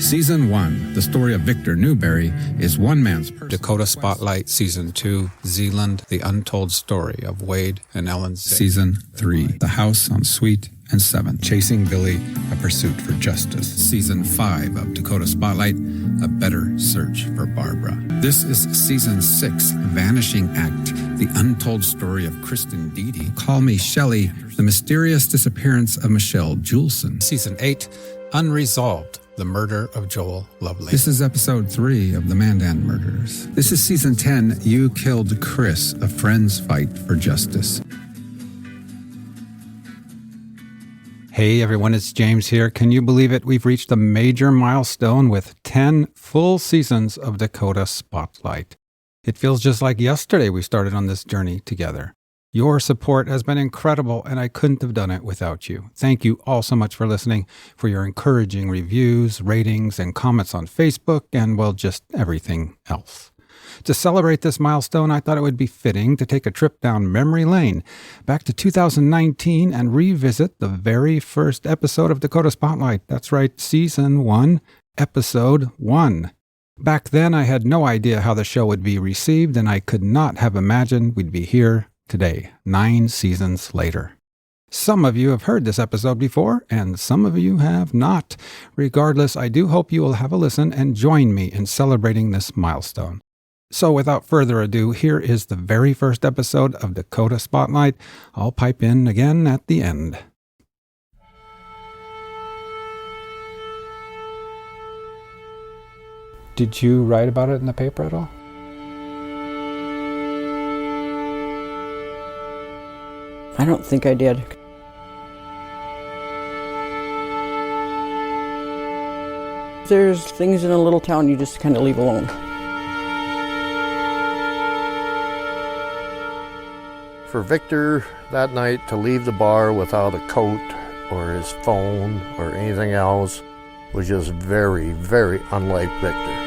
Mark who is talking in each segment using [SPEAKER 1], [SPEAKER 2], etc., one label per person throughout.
[SPEAKER 1] Season 1, the story of Victor Newberry, is one man's
[SPEAKER 2] Dakota Spotlight, Season 2, Zealand, the untold story of Wade and Ellen.
[SPEAKER 1] Season 3, The House on Sweet and 7th, Chasing Billy, A Pursuit for Justice. Season 5 of Dakota Spotlight, A Better Search for Barbara. This is Season 6, Vanishing Act, The Untold Story of Kristen Deedy. Call Me Shelley, The Mysterious Disappearance of Michelle Juleson.
[SPEAKER 2] Season 8, Unresolved, The Murder of Joel Lovely.
[SPEAKER 1] This is Episode 3 of The Mandan Murders. This is Season 10, You Killed Chris, A Friend's Fight for Justice.
[SPEAKER 2] Hey everyone, it's James here. Can you believe it? We've reached a major milestone with 10 full seasons of Dakota Spotlight. It feels just like yesterday we started on this journey together. Your support has been incredible, and I couldn't have done it without you. Thank you all so much for listening, for your encouraging reviews, ratings, and comments on Facebook, and, well, just everything else. To celebrate this milestone, I thought it would be fitting to take a trip down memory lane, back to 2019, and revisit the very first episode of Dakota Spotlight. That's right, Season 1, Episode 1. Back then, I had no idea how the show would be received, and I could not have imagined we'd be here today, 9 seasons later. Some of you have heard this episode before, and some of you have not. Regardless, I do hope you will have a listen and join me in celebrating this milestone. So without further ado, here is the very first episode of Dakota Spotlight. I'll pipe in again at the end. Did you write about it in the paper at all?
[SPEAKER 3] I don't think I did. There's things in a little town you just kind of leave alone.
[SPEAKER 4] For Victor that night to leave the bar without a coat or his phone or anything else was just very, very unlike Victor.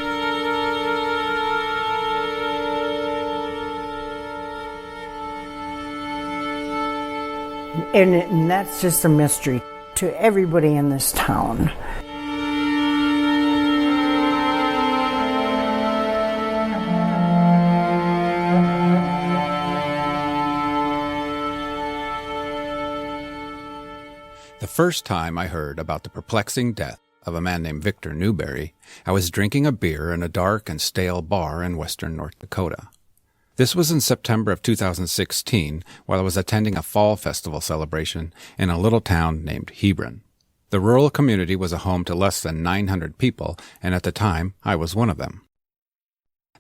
[SPEAKER 5] And that's just a mystery to everybody in this town.
[SPEAKER 2] The first time I heard about the perplexing death of a man named Victor Newberry, I was drinking a beer in a dark and stale bar in western North Dakota. This was in September of 2016, while I was attending a fall festival celebration in a little town named Hebron. The rural community was a home to less than 900 people, and at the time, I was one of them.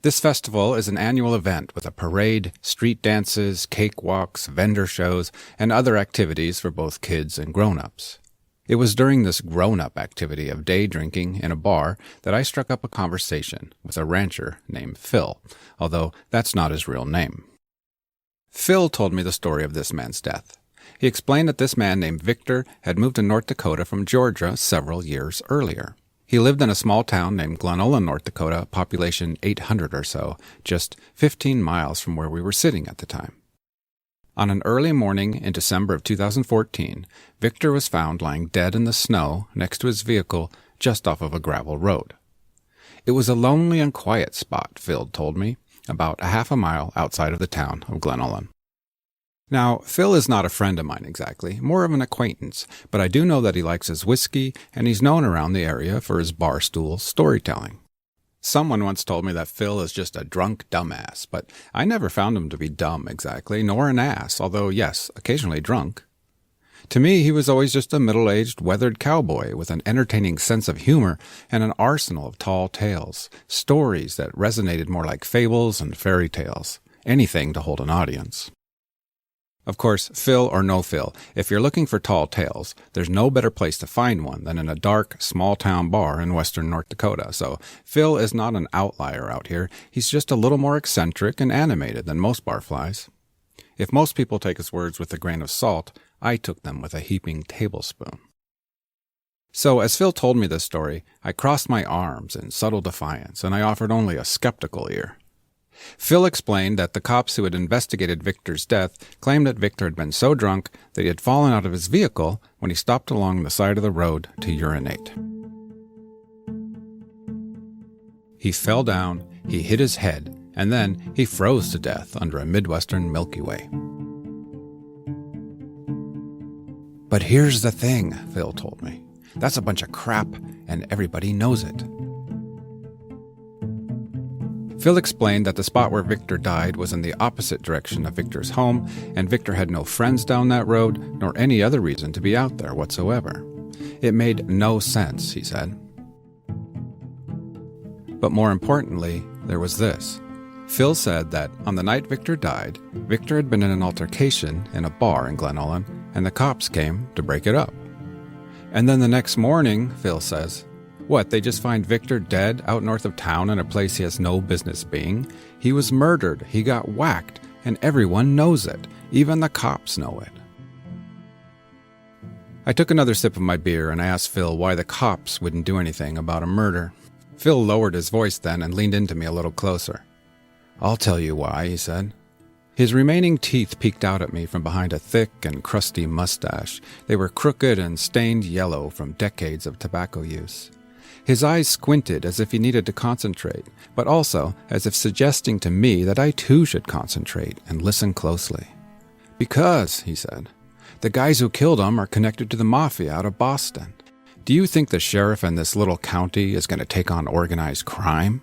[SPEAKER 2] This festival is an annual event with a parade, street dances, cakewalks, vendor shows, and other activities for both kids and grown-ups. It was during this grown-up activity of day drinking in a bar that I struck up a conversation with a rancher named Phil, although that's not his real name. Phil told me the story of this man's death. He explained that this man named Victor had moved to North Dakota from Georgia several years earlier. He lived in a small town named Glenolan, North Dakota, population 800 or so, just 15 miles from where we were sitting at the time. On an early morning in December of 2014, Victor was found lying dead in the snow next to his vehicle just off of a gravel road. It was a lonely and quiet spot, Phil told me, about a half a mile outside of the town of Glenolan. Now, Phil is not a friend of mine exactly, more of an acquaintance, but I do know that he likes his whiskey, and he's known around the area for his barstool storytelling. Someone once told me that Phil is just a drunk dumbass, but I never found him to be dumb exactly, nor an ass, although, yes, occasionally drunk. To me, he was always just a middle-aged, weathered cowboy with an entertaining sense of humor and an arsenal of tall tales, stories that resonated more like fables and fairy tales, anything to hold an audience. Of course, Phil or no Phil, if you're looking for tall tales, there's no better place to find one than in a dark, small-town bar in western North Dakota. So Phil is not an outlier out here. He's just a little more eccentric and animated than most barflies. If most people take his words with a grain of salt, I took them with a heaping tablespoon. So as Phil told me this story, I crossed my arms in subtle defiance, and I offered only a skeptical ear. Phil explained that the cops who had investigated Victor's death claimed that Victor had been so drunk that he had fallen out of his vehicle when he stopped along the side of the road to urinate. He fell down, he hit his head, and then he froze to death under a Midwestern Milky Way. But here's the thing, Phil told me. That's a bunch of crap, and everybody knows it. Phil explained that the spot where Victor died was in the opposite direction of Victor's home, and Victor had no friends down that road, nor any other reason to be out there whatsoever. It made no sense, he said. But more importantly, there was this. Phil said that on the night Victor died, Victor had been in an altercation in a bar in Glen Ullin, and the cops came to break it up. And then the next morning, Phil says, what, they just find Victor dead out north of town in a place he has no business being? He was murdered, he got whacked, and everyone knows it. Even the cops know it. I took another sip of my beer and I asked Phil why the cops wouldn't do anything about a murder. Phil lowered his voice then and leaned into me a little closer. I'll tell you why, he said. His remaining teeth peeked out at me from behind a thick and crusty mustache. They were crooked and stained yellow from decades of tobacco use. His eyes squinted as if he needed to concentrate, but also as if suggesting to me that I too should concentrate and listen closely. Because, he said, the guys who killed him are connected to the mafia out of Boston. Do you think the sheriff in this little county is going to take on organized crime?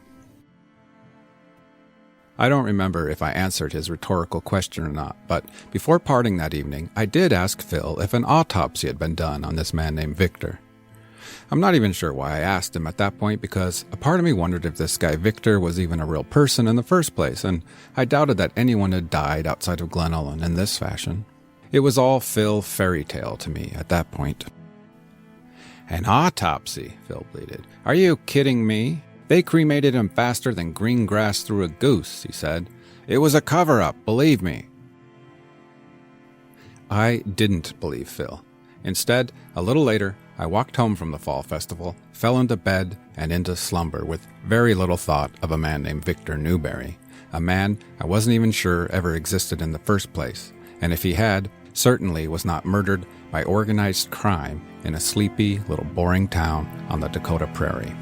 [SPEAKER 2] I don't remember if I answered his rhetorical question or not, but before parting that evening, I did ask Phil if an autopsy had been done on this man named Victor. I'm not even sure why I asked him at that point, because a part of me wondered if this guy Victor was even a real person in the first place, and I doubted that anyone had died outside of Glen Ullin in this fashion. It was all Phil fairy tale to me at that point. An autopsy, Phil pleaded. Are you kidding me? They cremated him faster than green grass through a goose, he said. It was a cover-up, believe me. I didn't believe Phil. Instead, a little later, I walked home from the fall festival, fell into bed and into slumber with very little thought of a man named Victor Newberry, a man I wasn't even sure ever existed in the first place, and if he had, certainly was not murdered by organized crime in a sleepy little boring town on the Dakota prairie.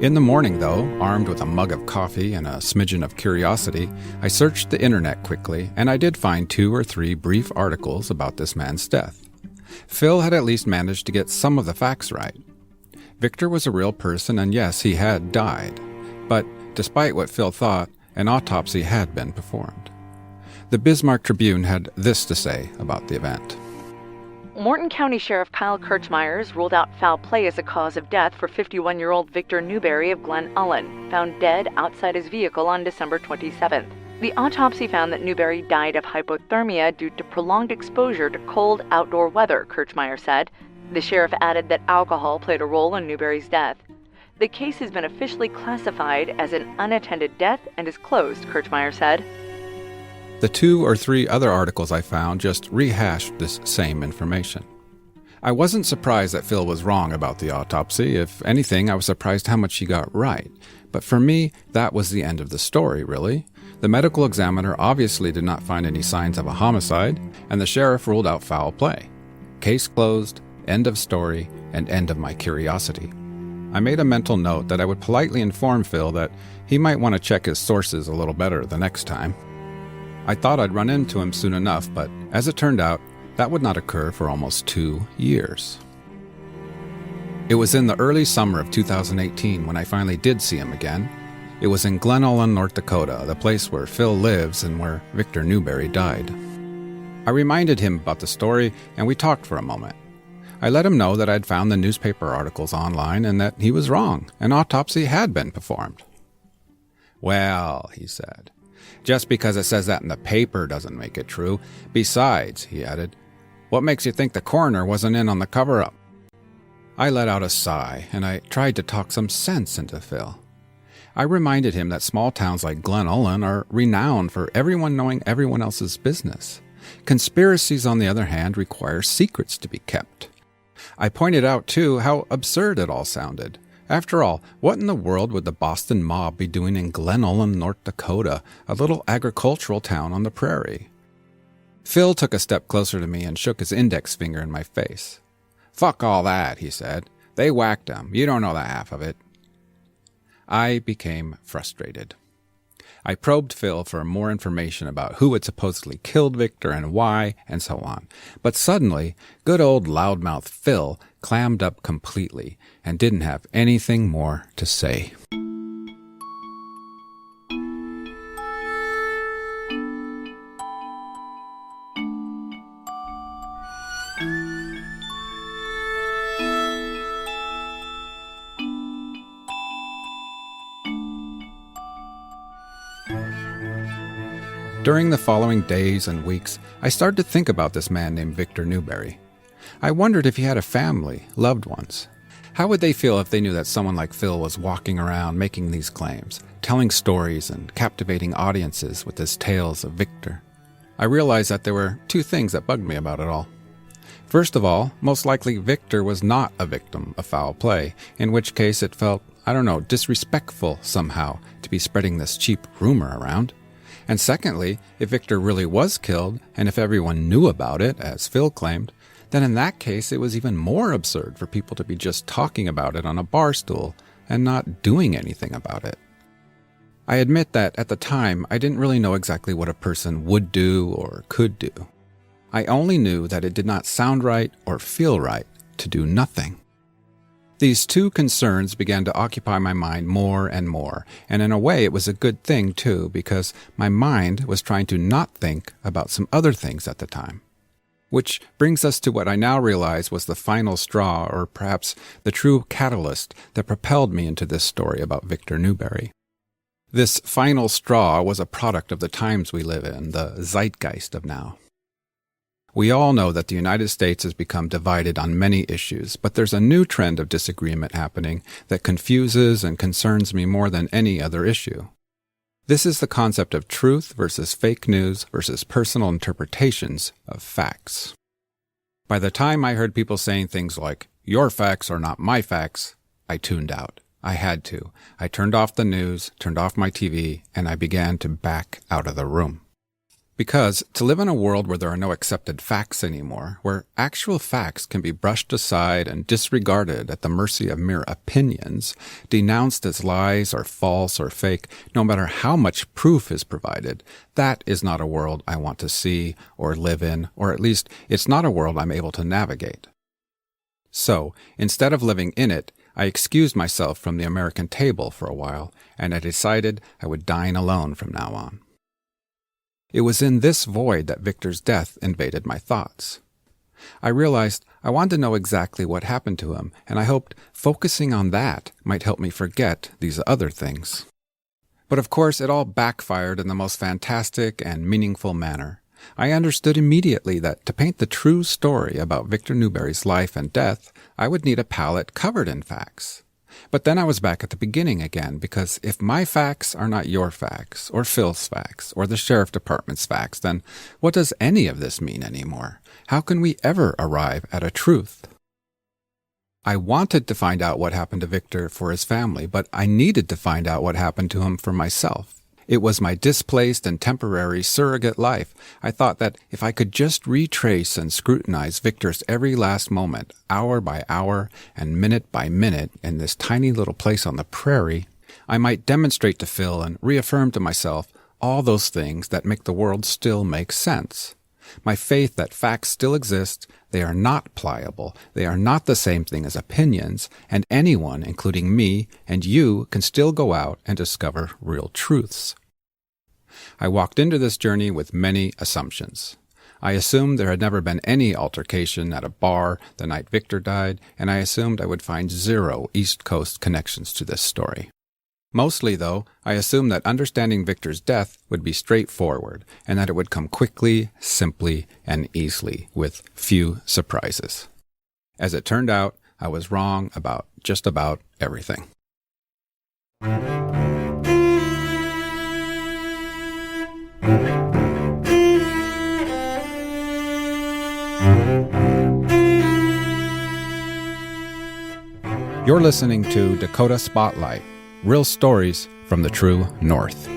[SPEAKER 2] In the morning, though, armed with a mug of coffee and a smidgen of curiosity, I searched the internet quickly, and I did find 2 or 3 brief articles about this man's death. Phil had at least managed to get some of the facts right. Victor was a real person, and yes, he had died. But despite what Phil thought, an autopsy had been performed. The Bismarck Tribune had this to say about the event.
[SPEAKER 6] Morton County Sheriff Kyle Kirchmeyers ruled out foul play as a cause of death for 51-year-old Victor Newberry of Glen Ullin, found dead outside his vehicle on December 27th. The autopsy found that Newberry died of hypothermia due to prolonged exposure to cold outdoor weather, Kirchmeyers said. The sheriff added that alcohol played a role in Newberry's death. The case has been officially classified as an unattended death and is closed, Kirchmeyers said.
[SPEAKER 2] The 2 or 3 other articles I found just rehashed this same information. I wasn't surprised that Phil was wrong about the autopsy. If anything, I was surprised how much he got right. But for me, that was the end of the story, really. The medical examiner obviously did not find any signs of a homicide, and the sheriff ruled out foul play. Case closed, end of story, and end of my curiosity. I made a mental note that I would politely inform Phil that he might want to check his sources a little better the next time. I thought I'd run into him soon enough, but as it turned out, that would not occur for almost 2 years. It was in the early summer of 2018 when I finally did see him again. It was in Glen Ullin, North Dakota, the place where Phil lives and where Victor Newberry died. I reminded him about the story, and we talked for a moment. I let him know that I'd found the newspaper articles online and that he was wrong. An autopsy had been performed. Well, he said, just because it says that in the paper doesn't make it true. Besides, he added, what makes you think the coroner wasn't in on the cover-up? I let out a sigh, and I tried to talk some sense into Phil. I reminded him that small towns like Glen Ullin are renowned for everyone knowing everyone else's business. Conspiracies, on the other hand, require secrets to be kept. I pointed out, too, how absurd it all sounded. After all, what in the world would the Boston mob be doing in Glen Ullin, North Dakota, a little agricultural town on the prairie? Phil took a step closer to me and shook his index finger in my face. "Fuck all that," he said. "They whacked him. You don't know the half of it." I became frustrated. I probed Phil for more information about who had supposedly killed Victor and why, and so on. But suddenly, good old loudmouth Phil clammed up completely and didn't have anything more to say. During the following days and weeks, I started to think about this man named Victor Newberry. I wondered if he had a family, loved ones. How would they feel if they knew that someone like Phil was walking around making these claims, telling stories and captivating audiences with his tales of Victor? I realized that there were two things that bugged me about it all. First of all, most likely Victor was not a victim of foul play, in which case it felt, disrespectful somehow to be spreading this cheap rumor around. And secondly, if Victor really was killed, and if everyone knew about it, as Phil claimed, then in that case it was even more absurd for people to be just talking about it on a bar stool and not doing anything about it. I admit that at the time I didn't really know exactly what a person would do or could do. I only knew that it did not sound right or feel right to do nothing. These two concerns began to occupy my mind more and more, and in a way it was a good thing too, because my mind was trying to not think about some other things at the time. Which brings us to what I now realize was the final straw, or perhaps the true catalyst that propelled me into this story about Victor Newberry. This final straw was a product of the times we live in, the zeitgeist of now. We all know that the United States has become divided on many issues, but there's a new trend of disagreement happening that confuses and concerns me more than any other issue. This is the concept of truth versus fake news versus personal interpretations of facts. By the time I heard people saying things like, "Your facts are not my facts," I tuned out. I had to. I turned off the news, turned off my TV, and I began to back out of the room. Because to live in a world where there are no accepted facts anymore, where actual facts can be brushed aside and disregarded at the mercy of mere opinions, denounced as lies or false or fake, no matter how much proof is provided, that is not a world I want to see or live in, or at least it's not a world I'm able to navigate. So, instead of living in it, I excused myself from the American table for a while, and I decided I would dine alone from now on. It was in this void that Victor's death invaded my thoughts. I realized I wanted to know exactly what happened to him, and I hoped focusing on that might help me forget these other things. But of course, it all backfired in the most fantastic and meaningful manner. I understood immediately that to paint the true story about Victor Newberry's life and death, I would need a palette covered in facts. But then I was back at the beginning again, because if my facts are not your facts, or Phil's facts, or the sheriff department's facts, then what does any of this mean anymore? How can we ever arrive at a truth? I wanted to find out what happened to Victor for his family, but I needed to find out what happened to him for myself. It was my displaced and temporary surrogate life. I thought that if I could just retrace and scrutinize Victor's every last moment, hour by hour and minute by minute in this tiny little place on the prairie, I might demonstrate to Phil and reaffirm to myself all those things that make the world still make sense. My faith that facts still exist, they are not pliable, they are not the same thing as opinions, and anyone, including me and you, can still go out and discover real truths. I walked into this journey with many assumptions. I assumed there had never been any altercation at a bar the night Victor died, and I assumed I would find 0 East Coast connections to this story. Mostly, though, I assumed that understanding Victor's death would be straightforward, and that it would come quickly, simply, and easily, with few surprises. As it turned out, I was wrong about just about everything. You're listening to Dakota Spotlight, real stories from the true North.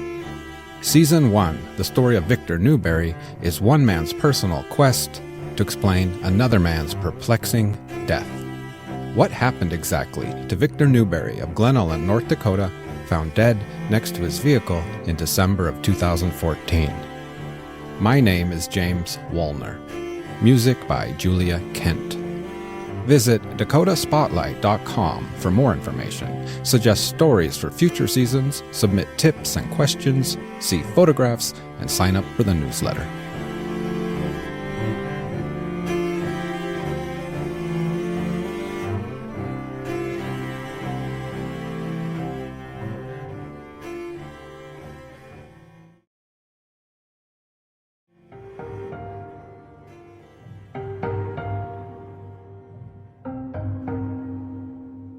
[SPEAKER 2] Season 1, the story of Victor Newberry, is one man's personal quest to explain another man's perplexing death. What happened exactly to Victor Newberry of Glen Ellen, North Dakota, found dead next to his vehicle in December of 2014? My name is James Woolner. Music by Julia Kent. Visit dakotaspotlight.com for more information, suggest stories for future seasons, submit tips and questions, see photographs, and sign up for the newsletter.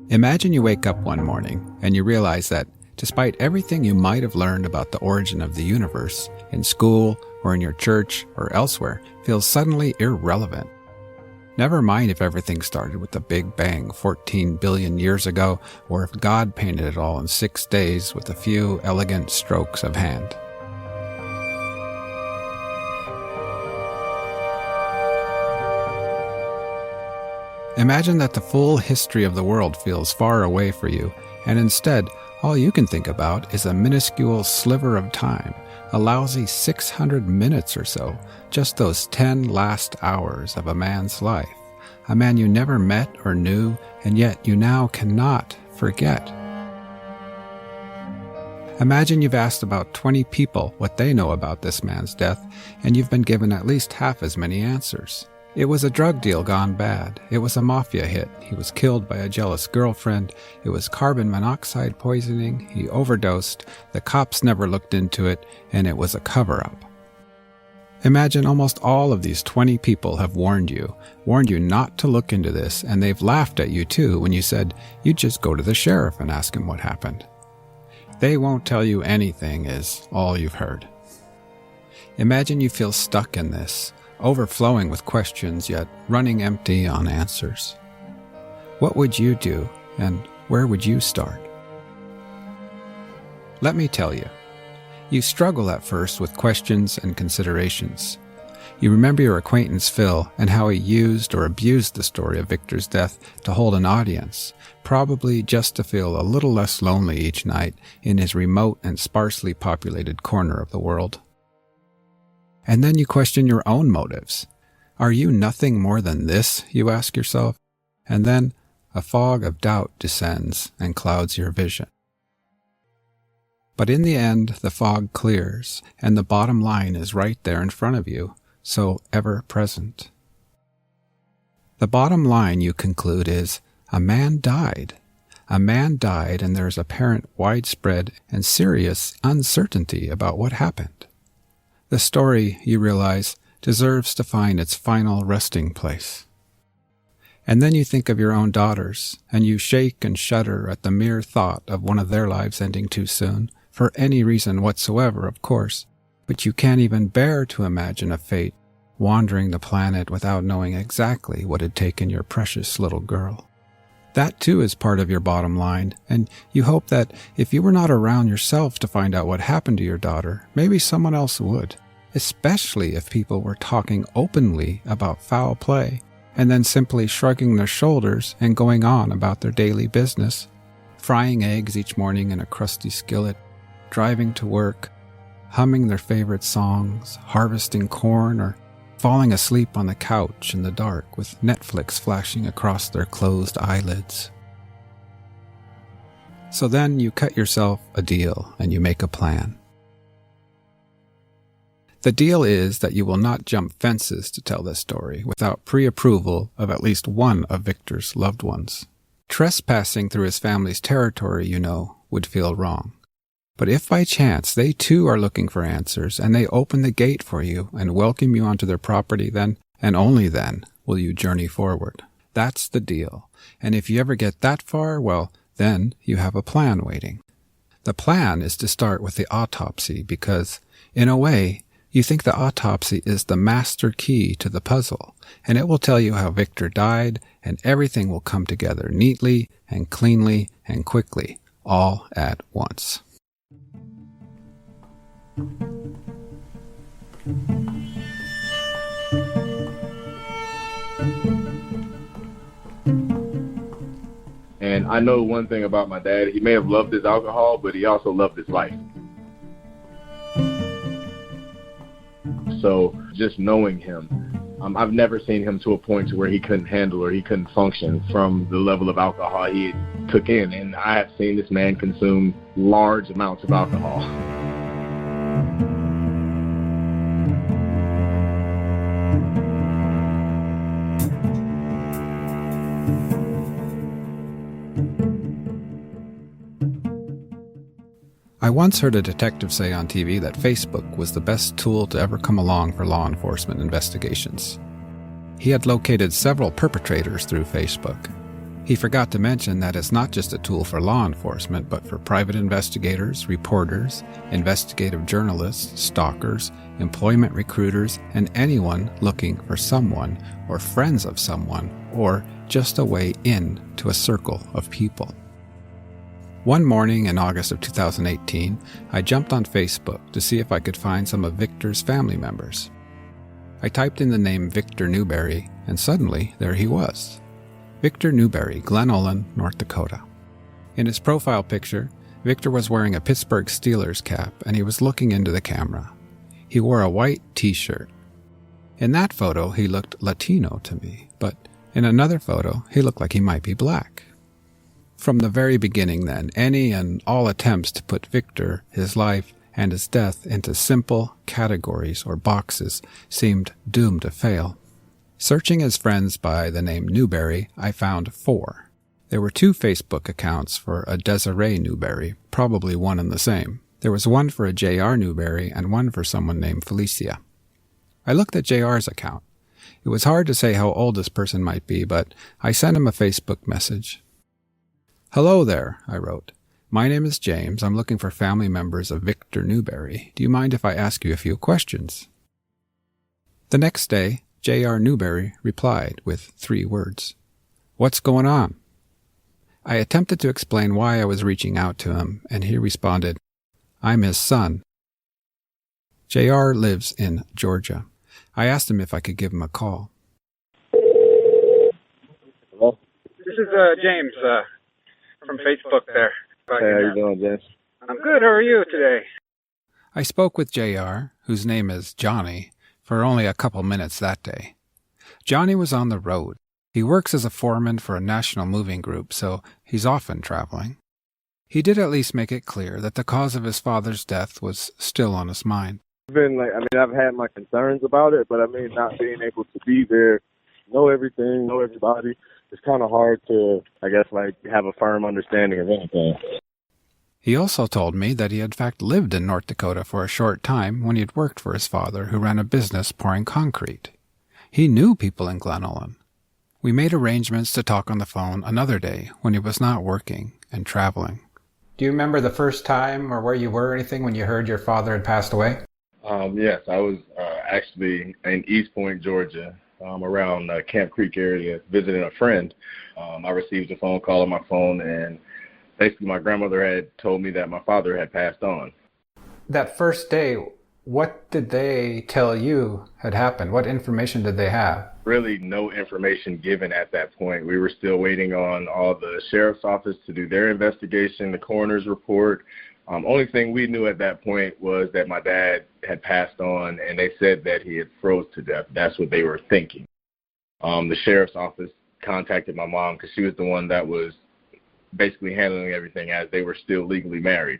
[SPEAKER 2] Imagine you wake up one morning and you realize that despite everything you might have learned about the origin of the universe, in school or in your church or elsewhere, feels suddenly irrelevant. Never mind if everything started with the Big Bang 14 billion years ago, or if God painted it all in 6 days with a few elegant strokes of hand. Imagine that the full history of the world feels far away for you, and instead, all you can think about is a minuscule sliver of time, a lousy 600 minutes or so, just those 10 last hours of a man's life, a man you never met or knew, and yet you now cannot forget. Imagine you've asked about 20 people what they know about this man's death, and you've been given at least half as many answers. It was a drug deal gone bad. It was a mafia hit. He was killed by a jealous girlfriend. It was carbon monoxide poisoning. He overdosed. The cops never looked into it, and it was a cover-up. Imagine almost all of these 20 people have warned you not to look into this, and they've laughed at you too when you said you'd just go to the sheriff and ask him what happened. They won't tell you anything is all you've heard. Imagine you feel stuck in this, overflowing with questions yet running empty on answers. What would you do, and where would you start? Let me tell you, you struggle at first with questions and considerations. You remember your acquaintance Phil and how he used or abused the story of Victor's death to hold an audience, probably just to feel a little less lonely each night in his remote and sparsely populated corner of the world. And then you question your own motives. Are you nothing more than this, you ask yourself? And then a fog of doubt descends and clouds your vision. But in the end, the fog clears, and the bottom line is right there in front of you, so ever present. The bottom line, you conclude, is a man died. A man died, and there is apparent widespread and serious uncertainty about what happened. The story, you realize, deserves to find its final resting place. And then you think of your own daughters, and you shake and shudder at the mere thought of one of their lives ending too soon, for any reason whatsoever, of course, but you can't even bear to imagine a fate wandering the planet without knowing exactly what had taken your precious little girl. That too is part of your bottom line, and you hope that if you were not around yourself to find out what happened to your daughter, maybe someone else would, especially if people were talking openly about foul play and then simply shrugging their shoulders and going on about their daily business, frying eggs each morning in a crusty skillet, driving to work, humming their favorite songs, harvesting corn, or falling asleep on the couch in the dark with Netflix flashing across their closed eyelids. So then you cut yourself a deal and you make a plan. The deal is that you will not jump fences to tell this story without pre-approval of at least one of Victor's loved ones. Trespassing through his family's territory, you know, would feel wrong. But if by chance they too are looking for answers and they open the gate for you and welcome you onto their property, then, and only then, will you journey forward. That's the deal. And if you ever get that far, well, then you have a plan waiting. The plan is to start with the autopsy because, in a way, you think the autopsy is the master key to the puzzle, and it will tell you how Victor died, and everything will come together neatly and cleanly and quickly, all at once.
[SPEAKER 7] And I know one thing about my dad. He may have loved his alcohol, but he also loved his life. So just knowing him, I've never seen him to a point to where he couldn't handle or he couldn't function from the level of alcohol he took in. And I have seen this man consume large amounts of alcohol.
[SPEAKER 2] I once heard a detective say on TV that Facebook was the best tool to ever come along for law enforcement investigations. He had located several perpetrators through Facebook. He forgot to mention that it's not just a tool for law enforcement, but for private investigators, reporters, investigative journalists, stalkers, employment recruiters, and anyone looking for someone or friends of someone or just a way in to a circle of people. One morning in August of 2018, I jumped on Facebook to see if I could find some of Victor's family members. I typed in the name Victor Newberry, and suddenly there he was. Victor Newberry, Glen Ullin, North Dakota. In his profile picture, Victor was wearing a Pittsburgh Steelers cap, and he was looking into the camera. He wore a white t-shirt. In that photo, he looked Latino to me, but in another photo, he looked like he might be black. From the very beginning, then, any and all attempts to put Victor, his life, and his death into simple categories or boxes seemed doomed to fail. Searching his friends by the name Newberry, I found 4. There were 2 Facebook accounts for a Desiree Newberry, probably one and the same. There was one for a J.R. Newberry and one for someone named Felicia. I looked at J.R.'s account. It was hard to say how old this person might be, but I sent him a Facebook message. "Hello there," I wrote. "My name is James. I'm looking for family members of Victor Newberry. Do you mind if I ask you a few questions?" The next day, J.R. Newberry replied with 3 words. "What's going on?" I attempted to explain why I was reaching out to him, and he responded, "I'm his son." J.R. lives in Georgia. I asked him if I could give him a call.
[SPEAKER 7] Hello?
[SPEAKER 8] This is James from Facebook there.
[SPEAKER 7] Hey, how you doing, James?
[SPEAKER 8] I'm good. How are you today?
[SPEAKER 2] I spoke with J.R., whose name is Johnny, for only a couple minutes that day. Johnny was on the road. He works as a foreman for a national moving group, so he's often traveling. He did at least make it clear that the cause of his father's death was still on his mind.
[SPEAKER 7] I've had my concerns about it, but not being able to be there, know everything, know everybody, it's kind of hard to, have a firm understanding of anything.
[SPEAKER 2] He also told me that he had in fact lived in North Dakota for a short time when he had worked for his father, who ran a business pouring concrete. He knew people in Glen Ullin. We made arrangements to talk on the phone another day when he was not working and traveling. Do you remember the first time or where you were or anything when you heard your father had passed away?
[SPEAKER 7] Yes, I was actually in East Point, Georgia, around Camp Creek area, visiting a friend. I received a phone call on my phone, and basically my grandmother had told me that my father had passed on.
[SPEAKER 2] That first day, what did they tell you had happened? What information did they have?
[SPEAKER 7] Really no information given at that point. We were still waiting on all the sheriff's office to do their investigation, the coroner's report. Only thing we knew at that point was that my dad had passed on, and they said that he had froze to death. That's what they were thinking. The sheriff's office contacted my mom because she was the one that was basically handling everything as they were still legally married.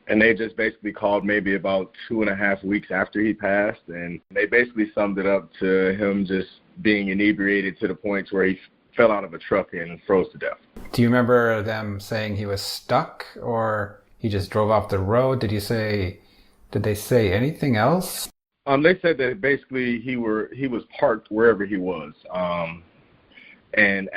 [SPEAKER 7] And they just basically called maybe about 2.5 weeks after he passed, and they basically summed it up to him just being inebriated to the point where he fell out of a truck and froze to death.
[SPEAKER 2] Do you remember them saying he was stuck or he just drove off the road? Did they say anything else?
[SPEAKER 7] They said that basically he was parked wherever he was. And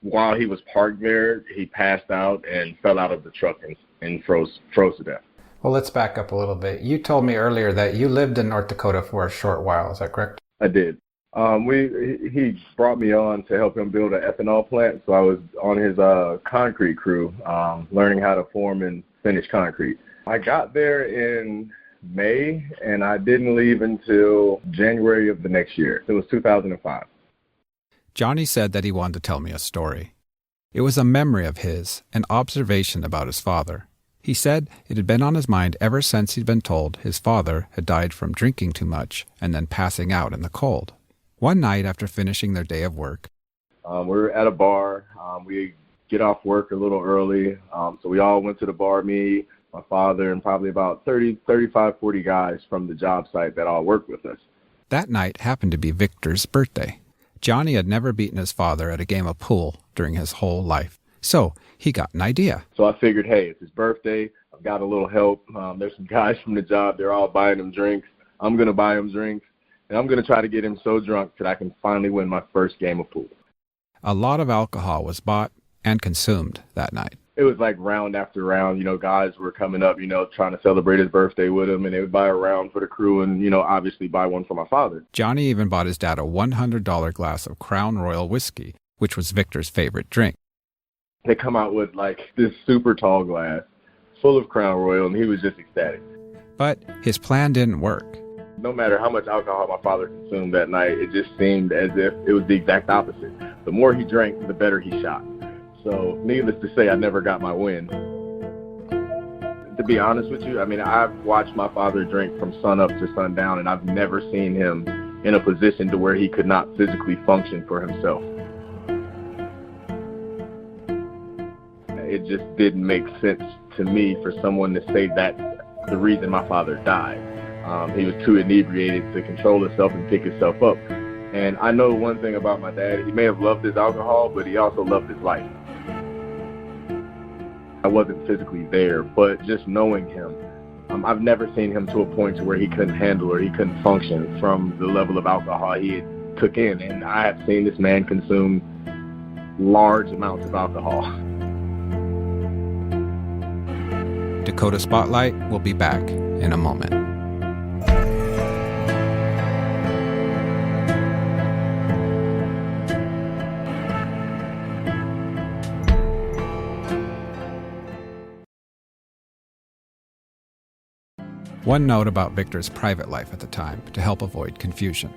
[SPEAKER 7] While he was parked there, he passed out and fell out of the truck and froze to death.
[SPEAKER 2] Well, let's back up a little bit. You told me earlier that you lived in North Dakota for a short while. Is that correct?
[SPEAKER 7] I did. He brought me on to help him build an ethanol plant, so I was on his concrete crew, learning how to form and finish concrete. I got there in May, and I didn't leave until January of the next year. It was 2005.
[SPEAKER 2] Johnny said that he wanted to tell me a story. It was a memory of his, an observation about his father. He said it had been on his mind ever since he'd been told his father had died from drinking too much and then passing out in the cold. One night after finishing their day of work,
[SPEAKER 7] we were at a bar. We get off work a little early, so we all went to the bar, me, my father, and probably about 35, 40 guys from the job site that all worked with us.
[SPEAKER 2] That night happened to be Victor's birthday. Johnny had never beaten his father at a game of pool during his whole life, so he got an idea.
[SPEAKER 7] So I figured, hey, it's his birthday. I've got a little help. There's some guys from the job. They're all buying him drinks. I'm going to buy him drinks, and I'm going to try to get him so drunk that I can finally win my first game of pool.
[SPEAKER 2] A lot of alcohol was bought and consumed that night.
[SPEAKER 7] It was like round after round. Guys were coming up, trying to celebrate his birthday with him, and they would buy a round for the crew and, obviously buy one for my father.
[SPEAKER 2] Johnny even bought his dad a $100 glass of Crown Royal whiskey, which was Victor's favorite drink.
[SPEAKER 7] They come out with like this super tall glass full of Crown Royal, and he was just ecstatic.
[SPEAKER 2] But his plan didn't work.
[SPEAKER 7] No matter how much alcohol my father consumed that night, it just seemed as if it was the exact opposite. The more he drank, the better he shot. So needless to say, I never got my win. To be honest with you, I've watched my father drink from sun up to sundown, and I've never seen him in a position to where he could not physically function for himself. It just didn't make sense to me for someone to say that's the reason my father died. He was too inebriated to control himself and pick himself up. And I know one thing about my dad. He may have loved his alcohol, but he also loved his life. I wasn't physically there, but just knowing him, I've never seen him to a point to where he couldn't handle or he couldn't function from the level of alcohol he had took in. And I have seen this man consume large amounts of alcohol.
[SPEAKER 2] Dakota Spotlight will be back in a moment. One note about Victor's private life at the time to help avoid confusion.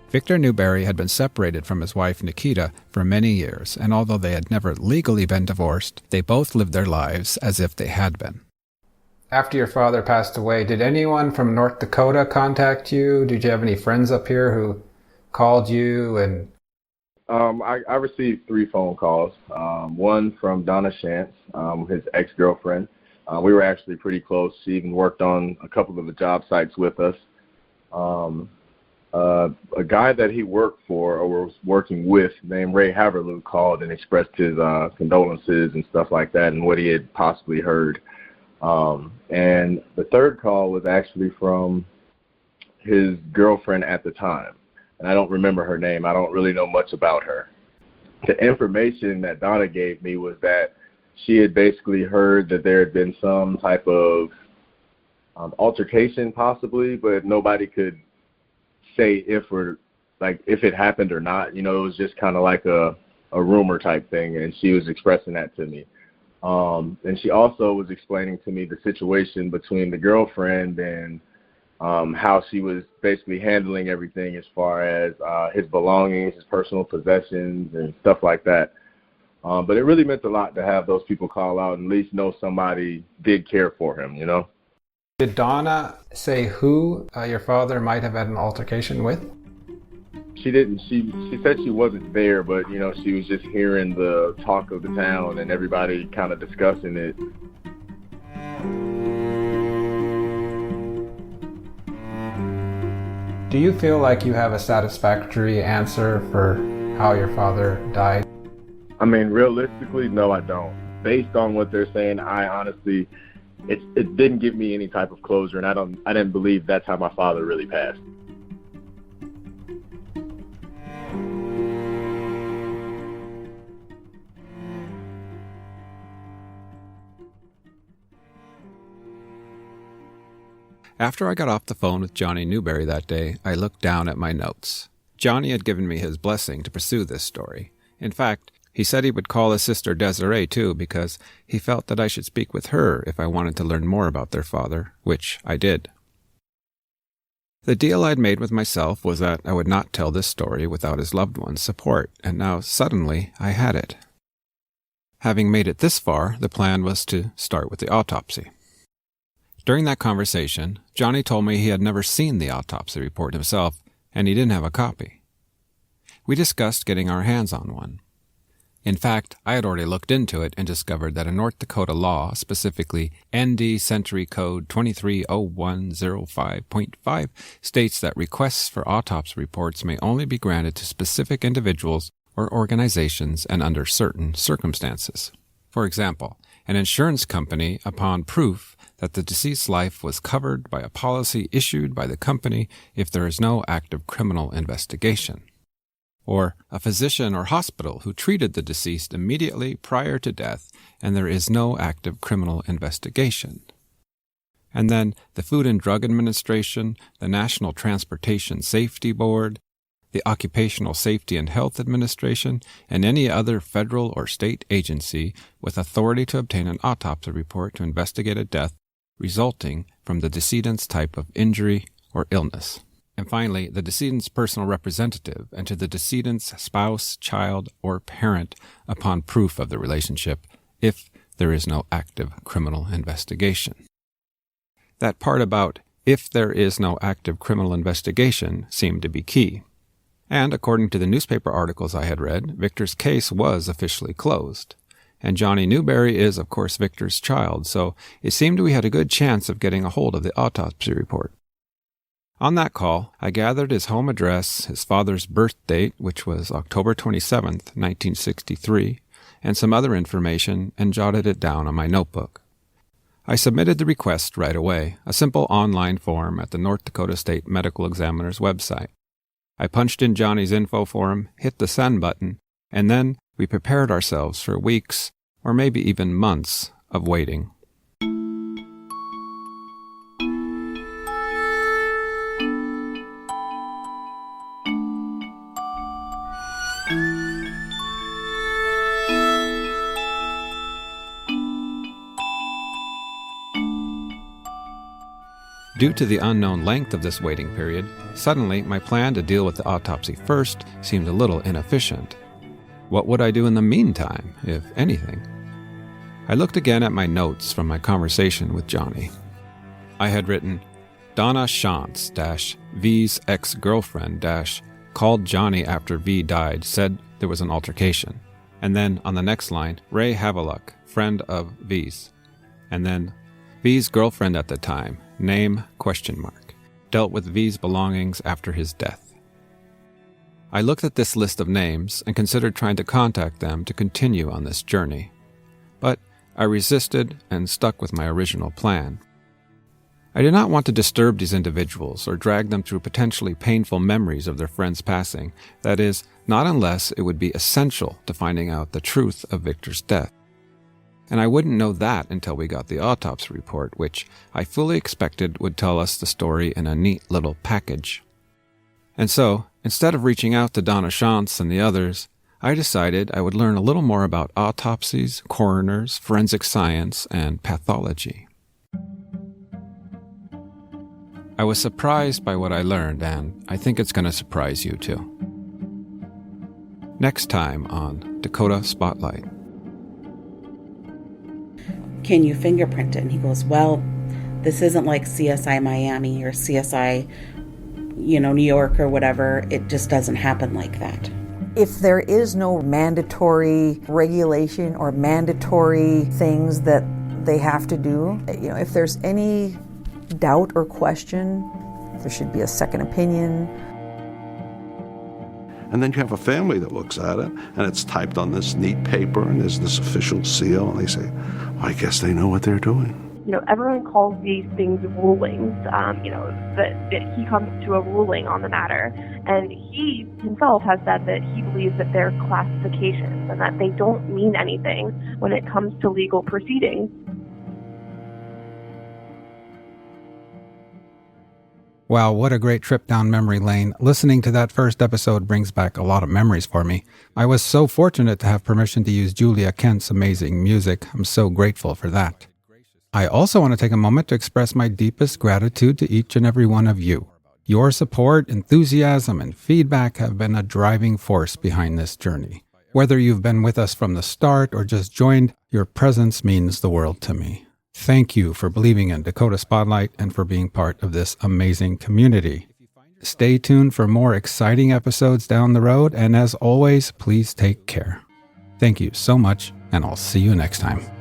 [SPEAKER 2] Victor Newberry had been separated from his wife Nikita for many years, and although they had never legally been divorced, they both lived their lives as if they had been. After your father passed away, did anyone from North Dakota contact you? Did you have any friends up here who called you? And
[SPEAKER 7] I received 3 phone calls. One from Donna Shantz, his ex-girlfriend. We were actually pretty close. She even worked on a couple of the job sites with us. A guy that he worked for or was working with named Ray Haverlew called and expressed his condolences and stuff like that and what he had possibly heard. And the third call was actually from his girlfriend at the time. And I don't remember her name. I don't really know much about her. The information that Donna gave me was that she had basically heard that there had been some type of altercation possibly, but nobody could say if it happened or not. It was just kind of like a rumor type thing, and she was expressing that to me. And she also was explaining to me the situation between the girlfriend and how she was basically handling everything as far as his belongings, his personal possessions, and stuff like that. But it really meant a lot to have those people call out and at least know somebody did care for him,
[SPEAKER 2] Did Donna say who your father might have had an altercation with?
[SPEAKER 7] She didn't. She said she wasn't there, but, she was just hearing the talk of the town and everybody kind of discussing it.
[SPEAKER 2] Do you feel like you have a satisfactory answer for how your father died?
[SPEAKER 7] Realistically, no, I don't. Based on what they're saying, I honestly, it didn't give me any type of closure, and I didn't believe that's how my father really passed.
[SPEAKER 2] After I got off the phone with Johnny Newberry that day, I looked down at my notes. Johnny had given me his blessing to pursue this story. In fact, he said he would call his sister Desiree too, because he felt that I should speak with her if I wanted to learn more about their father, which I did. The deal I'd made with myself was that I would not tell this story without his loved one's support, and now suddenly I had it. Having made it this far, the plan was to start with the autopsy. During that conversation, Johnny told me he had never seen the autopsy report himself, and he didn't have a copy. We discussed getting our hands on one. In fact, I had already looked into it and discovered that a North Dakota law, specifically ND Century Code 230105.5, states that requests for autopsy reports may only be granted to specific individuals or organizations and under certain circumstances. For example, an insurance company, upon proof that the deceased's life was covered by a policy issued by the company if there is no active criminal investigation. Or a physician or hospital who treated the deceased immediately prior to death and there is no active criminal investigation. And then the Food and Drug Administration, the National Transportation Safety Board, the Occupational Safety and Health Administration, and any other federal or state agency with authority to obtain an autopsy report to investigate a death resulting from the decedent's type of injury or illness. And finally, the decedent's personal representative, and to the decedent's spouse, child, or parent upon proof of the relationship, if there is no active criminal investigation. That part about if there is no active criminal investigation seemed to be key. And according to the newspaper articles I had read, Victor's case was officially closed. And Johnny Newberry is, of course, Victor's child, so it seemed we had a good chance of getting a hold of the autopsy report. On that call, I gathered his home address, his father's birth date, which was October 27th, 1963, and some other information, and jotted it down on my notebook. I submitted the request right away, a simple online form at the North Dakota State Medical Examiner's website. I punched in Johnny's info form, hit the send button, and then we prepared ourselves for weeks, or maybe even months, of waiting. Due to the unknown length of this waiting period, suddenly my plan to deal with the autopsy first seemed a little inefficient. What would I do in the meantime, if anything? I looked again at my notes from my conversation with Johnny. I had written, Donna Shantz V's ex-girlfriend called Johnny after V died, said there was an altercation. And then on the next line, Ray Havelock, friend of V's. And then V's girlfriend at the time, name ? Dealt with V's belongings after his death. I looked at this list of names and considered trying to contact them to continue on this journey. But I resisted and stuck with my original plan. I did not want to disturb these individuals or drag them through potentially painful memories of their friend's passing, that is, not unless it would be essential to finding out the truth of Victor's death. And I wouldn't know that until we got the autopsy report, which I fully expected would tell us the story in a neat little package. And so, instead of reaching out to Donna Shantz and the others, I decided I would learn a little more about autopsies, coroners, forensic science, and pathology. I was surprised by what I learned, and I think it's going to surprise you too. Next time on Dakota Spotlight.
[SPEAKER 9] Can you fingerprint it? And he goes, well, this isn't like CSI Miami or CSI, New York or whatever. It just doesn't happen like that.
[SPEAKER 5] If there is no mandatory regulation or mandatory things that they have to do, if there's any doubt or question, there should be a second opinion.
[SPEAKER 10] And then you have a family that looks at it, and it's typed on this neat paper, and there's this official seal, and they say, well, I guess they know what they're doing.
[SPEAKER 11] Everyone calls these things rulings, that he comes to a ruling on the matter. And he himself has said that he believes that they're classifications and that they don't mean anything when it comes to legal proceedings.
[SPEAKER 2] Wow, what a great trip down memory lane. Listening to that first episode brings back a lot of memories for me. I was so fortunate to have permission to use Julia Kent's amazing music. I'm so grateful for that. I also want to take a moment to express my deepest gratitude to each and every one of you. Your support, enthusiasm, and feedback have been a driving force behind this journey. Whether you've been with us from the start or just joined, your presence means the world to me. Thank you for believing in Dakota Spotlight and for being part of this amazing community. Stay tuned for more exciting episodes down the road, and as always, please take care. Thank you so much, and I'll see you next time.